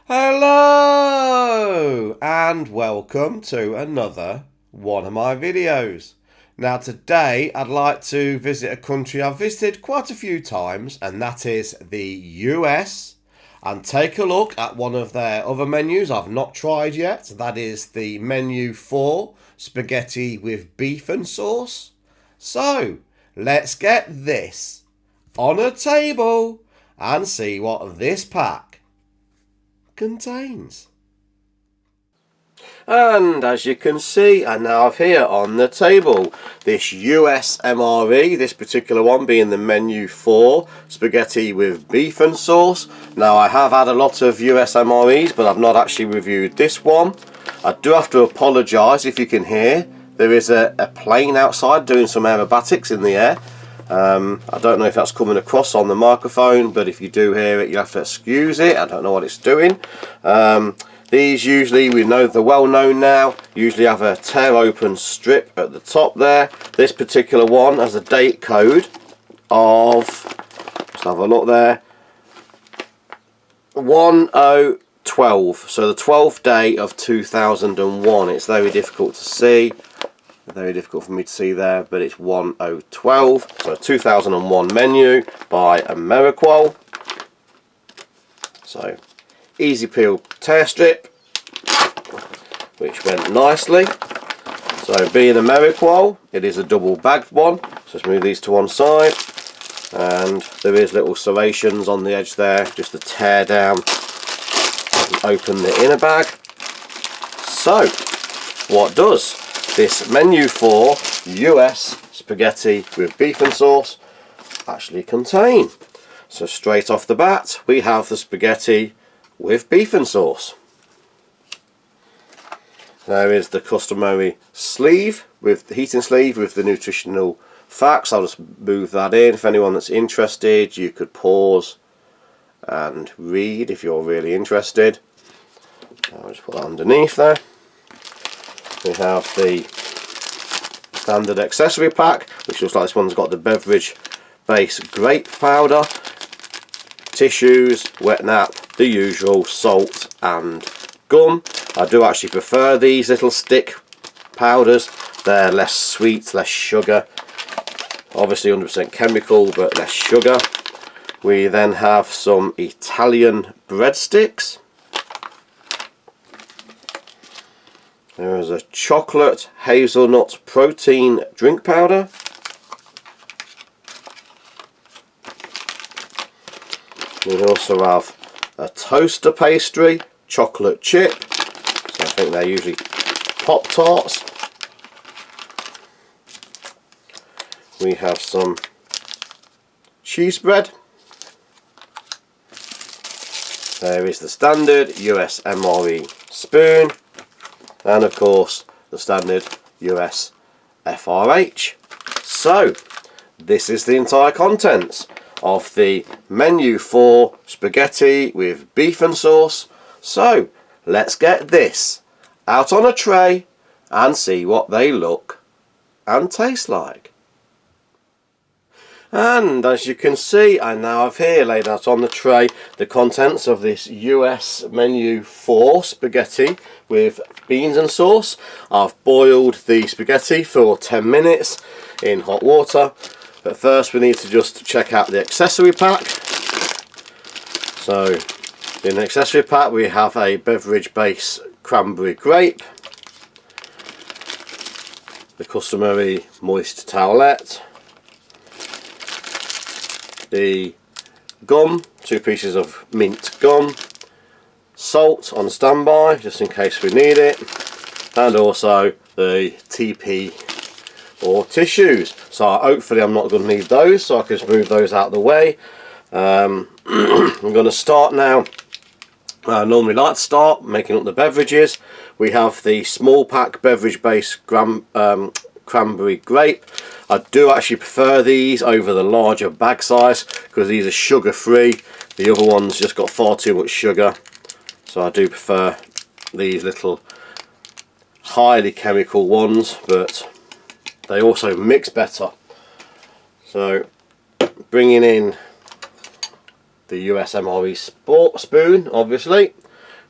Hello and welcome to another one of my videos. Now today I'd like to visit a country I've visited quite a few times, and that is the US, and take a look at one of their other menus I've not tried yet. That is the menu for spaghetti with beef and sauce. So let's get this on a table and see what this pack contains. And as you can see, I now have here on the table this US M.R.E, this particular one being the menu for spaghetti with beef and sauce. Now I have had a lot of US M.R.Es, but I've not actually reviewed this one. I do have to apologise if you can hear. There is a plane outside doing some aerobatics in the air. I don't know if that's coming across on the microphone, but if you do hear it, you have to excuse it. I don't know what it's doing. These usually, we know they're well known now, usually have a tear open strip at the top there. This particular one has a date code of, let's have a look there, 1012, so the 12th day of 2001. It's very difficult to see. Very difficult for me to see there, but it's 1012. So 2001 menu by M.R.E. So easy peel tear strip, which went nicely. So being M.R.E., it is a double bagged one. So let's move these to one side, and there is little serrations on the edge there just to tear down and open the inner bag. So what does this menu for US spaghetti with beef and sauce actually contain? So straight off the bat, we have the spaghetti with beef and sauce. There is the customary sleeve, with the heating sleeve with the nutritional facts. I'll just move that in. If anyone that's interested, you could pause and read if you're really interested. I'll just put that underneath there. We have the standard accessory pack, which looks like this one's got the beverage base grape powder, tissues, wet nap, the usual, salt and gum. I do actually prefer these little stick powders. They're less sweet, less sugar. Obviously 100% chemical, but less sugar. We then have some Italian breadsticks. There is a chocolate hazelnut protein drink powder. We also have a toaster pastry, chocolate chip. So I think they're usually Pop-Tarts. We have some cheese bread. There is the standard US M.R.E. spoon. And of course the standard US FRH. So this is the entire contents of the menu for spaghetti with beef and sauce. So let's get this out on a tray and see what they look and taste like. And as you can see, I now have here laid out on the tray the contents of this US menu for spaghetti with beans and sauce. I've boiled the spaghetti for 10 minutes in hot water. But first we need to just check out the accessory pack. So in the accessory pack we have a beverage base cranberry grape, the customary moist towelette, the gum, 2 pieces of mint gum, salt on standby just in case we need it, and also the TP or tissues. So hopefully I'm not going to need those, so I can just move those out of the way. I'm going to start now. I normally like to start making up the beverages. We have the small pack beverage base cranberry grape. I do actually prefer these over the larger bag size because these are sugar free. The other ones just got far too much sugar, so I do prefer these little highly chemical ones, but they also mix better. So bringing in the US M.R.E. sport spoon, obviously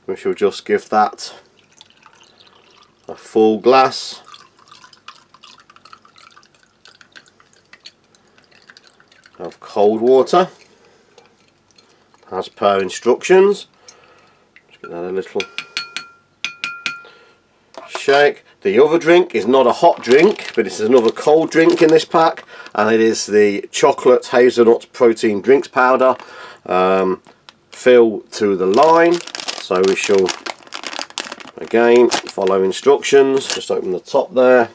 We shall just give that a full glass. Of cold water as per instructions. Just give that a little shake. The other drink is not a hot drink, but it's another cold drink in this pack, and it is the chocolate hazelnut protein drinks powder. Fill to the line, so we shall again follow instructions. Just open the top there.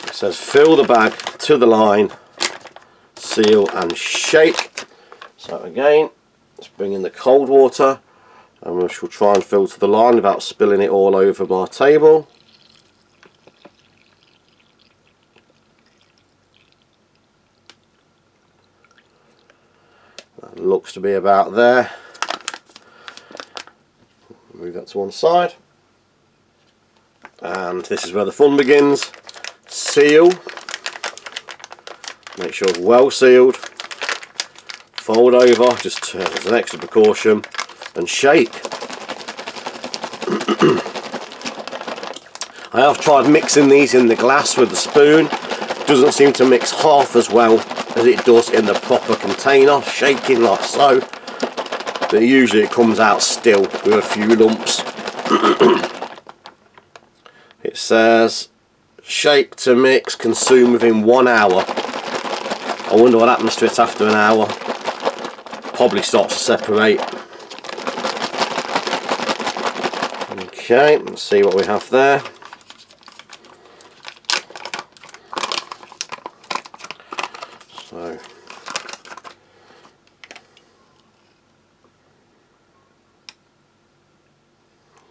It says fill the bag to the line, seal and shake. So again, let's bring in the cold water, and we shall try and fill to the line without spilling it all over my table. That looks to be about there. Move that to one side. And this is where the fun begins. Seal. Make sure it's well sealed. Fold over, just as an extra precaution, and shake. I have tried mixing these in the glass with the spoon. Doesn't seem to mix half as well as it does in the proper container, shaking like so. But usually it comes out still with a few lumps. It says shake to mix, consume within 1 hour. I wonder what happens to it after an hour. Probably starts to separate. Okay, let's see what we have there. So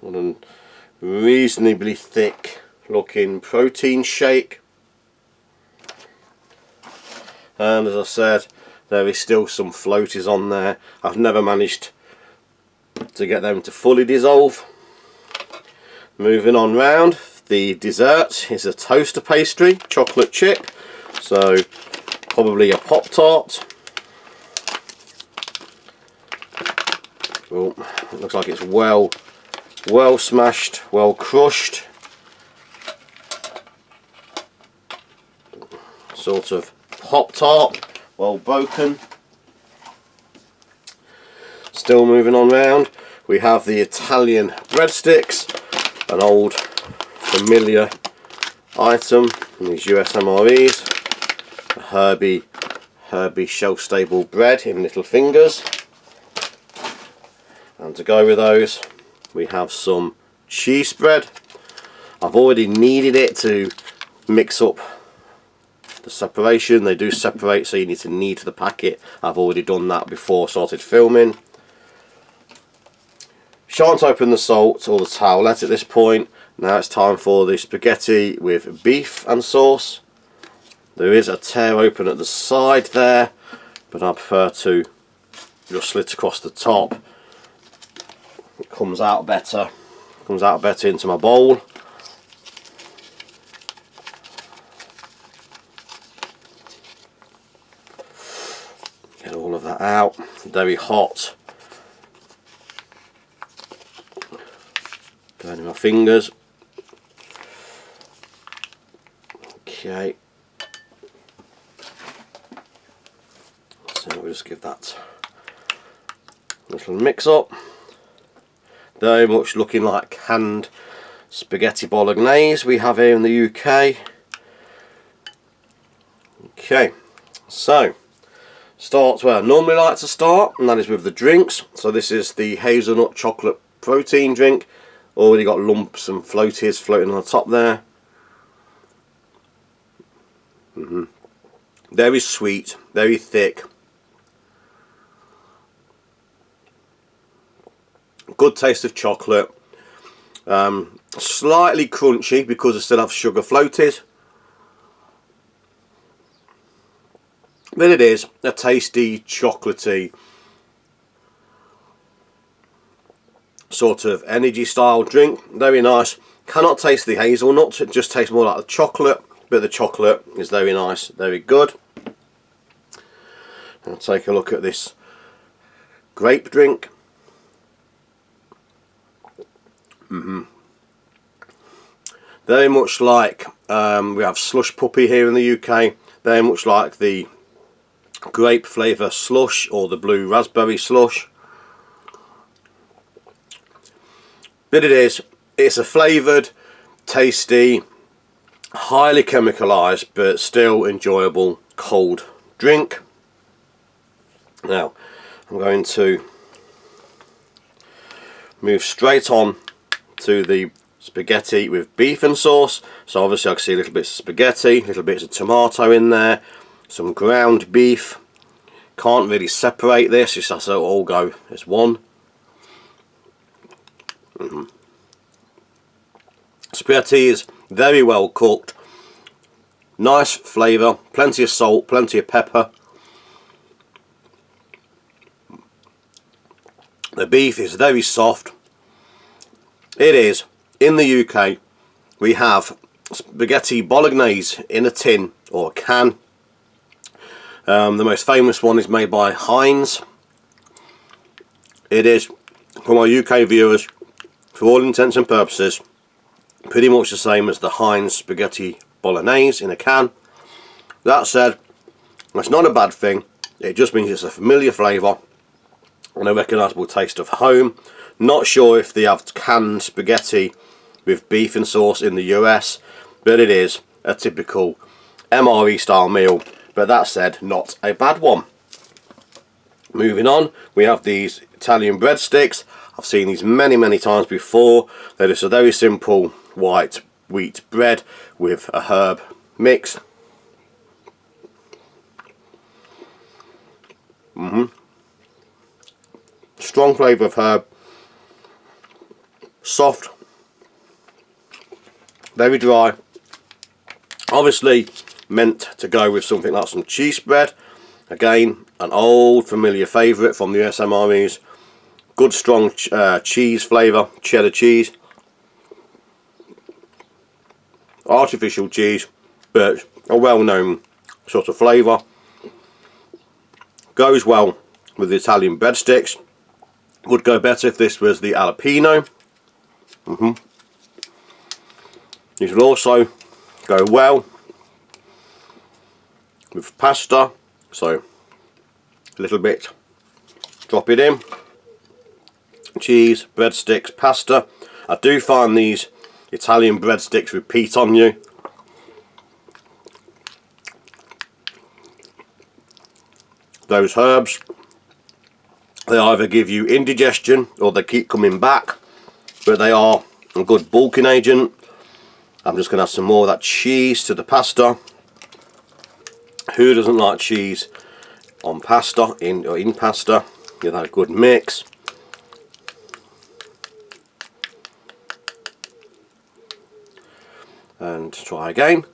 one reasonably thick looking protein shake, and as I said, there is still some floaties on there. I've never managed to get them to fully dissolve. Moving on round, the dessert is a toaster pastry, chocolate chip, so probably a Pop-Tart. Oh, it looks like it's well smashed, well crushed. Sort of Pop-Tart, well broken. Still moving on round, we have the Italian breadsticks, an old familiar item in these US M.R.Es. Herby shelf-stable bread in little fingers. And to go with those, we have some cheese spread. I've already kneaded it to mix up the separation. They do separate, so you need to knead the packet. I've already done that before I started filming. Shan't open the salt or the towelette at this point. Now it's time for the spaghetti with beef and sauce. There is a tear open at the side there, but I prefer to just slit across the top. It comes out better into my bowl. Get all of that out. Very hot. Burning my fingers. Okay. So we'll just give that a little mix up. Very much looking like canned spaghetti bolognese we have here in the UK. Okay, so start where I normally like to start, and that is with the drinks. So this is the hazelnut chocolate protein drink. Already got lumps and floaties floating on the top there. Very sweet, very thick. Good taste of chocolate. Slightly crunchy because I still have sugar floaties. But it is a tasty, chocolatey, sort of energy style drink. Very nice. Cannot taste the hazelnut, it just tastes more like the chocolate, but the chocolate is very nice, very good. I'll take a look at this grape drink. Very much like we have Slush Puppy here in the UK. Very much like the grape flavour slush or the blue raspberry slush. But it's a flavoured, tasty, highly chemicalised but still enjoyable cold drink. Now I'm going to move straight on to the spaghetti with beef and sauce. So obviously I can see little bits of spaghetti, little bits of tomato in there, some ground beef. Can't really separate this, just has to all go as one. Spaghetti is very well cooked, nice flavour, plenty of salt, plenty of pepper. The beef is very soft. It is, in the UK, we have spaghetti bolognese in a tin or a can. The most famous one is made by Heinz. It is, for my UK viewers, for all intents and purposes, pretty much the same as the Heinz spaghetti bolognese in a can. That said, that's not a bad thing. It just means it's a familiar flavour and a recognisable taste of home. Not sure if they have canned spaghetti with beef and sauce in the US, but it is a typical M.R.E style meal. But that said, not a bad one. Moving on, we have these Italian breadsticks. I've seen these many times before. They're just a very simple white wheat bread with a herb mix. Strong flavour of herb. Soft. Very dry. Obviously meant to go with something like some cheese bread. Again, an old familiar favourite from the US M.R.Es. Good strong cheese flavour, cheddar cheese. Artificial cheese, but a well-known sort of flavour. Goes well with the Italian breadsticks. Would go better if this was the jalapeno. These will also go well with pasta, so a little bit, drop it in. Cheese, breadsticks, pasta. I do find these Italian breadsticks repeat on you. Those herbs, they either give you indigestion or they keep coming back, but they are a good bulking agent. I'm just going to add some more of that cheese to the pasta. Who doesn't like cheese on pasta, in pasta? Give that a good mix. And try again.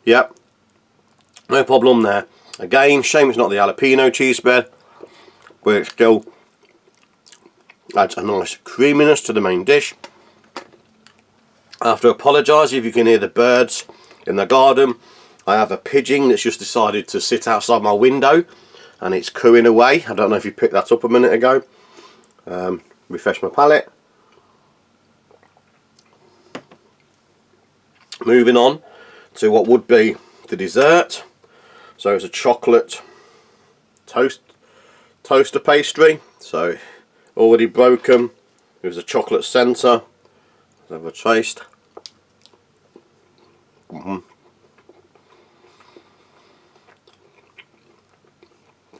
Yep, no problem there. Again, shame it's not the jalapeno cheese bread, but it still adds a nice creaminess to the main dish. I have to apologise if you can hear the birds in the garden. I have a pigeon that's just decided to sit outside my window and it's cooing away. I don't know if you picked that up a minute ago. Refresh my palate. Moving on to what would be the dessert. So it's a chocolate toaster pastry. So already broken. There's a chocolate centre. Let's have a taste.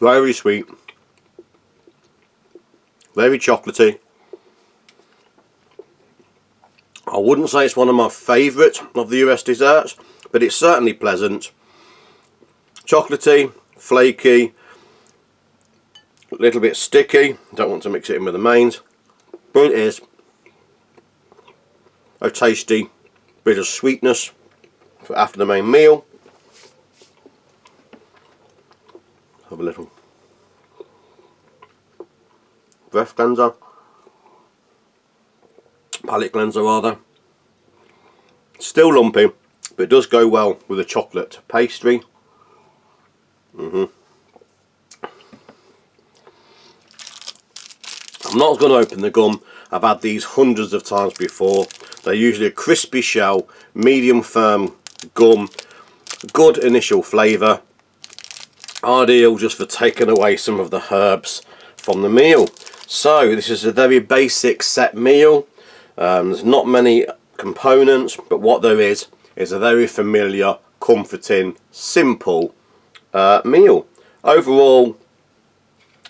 Very sweet. Very chocolatey. I wouldn't say it's one of my favourite of the US desserts, but it's certainly pleasant. Chocolatey, flaky, a little bit sticky. Don't want to mix it in with the mains, but it is a tasty bit of sweetness for after the main meal. Have a little breath cleanser, palate cleanser rather. Still lumpy, but it does go well with a chocolate pastry. I'm not going to open the gum. I've had these hundreds of times before. They're usually a crispy shell, medium firm gum, good initial flavour, ideal just for taking away some of the herbs from the meal. So this is a very basic set meal. There's not many components, but what there is a very familiar, comforting, simple meal. Overall,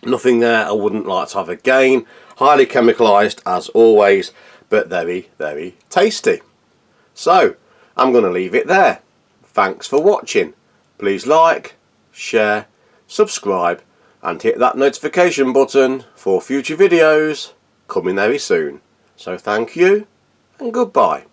nothing there I wouldn't like to have again. Highly chemicalised as always, but very, very tasty. So I'm going to leave it there. Thanks for watching. Please like, share, subscribe and hit that notification button for future videos coming very soon. So thank you and goodbye.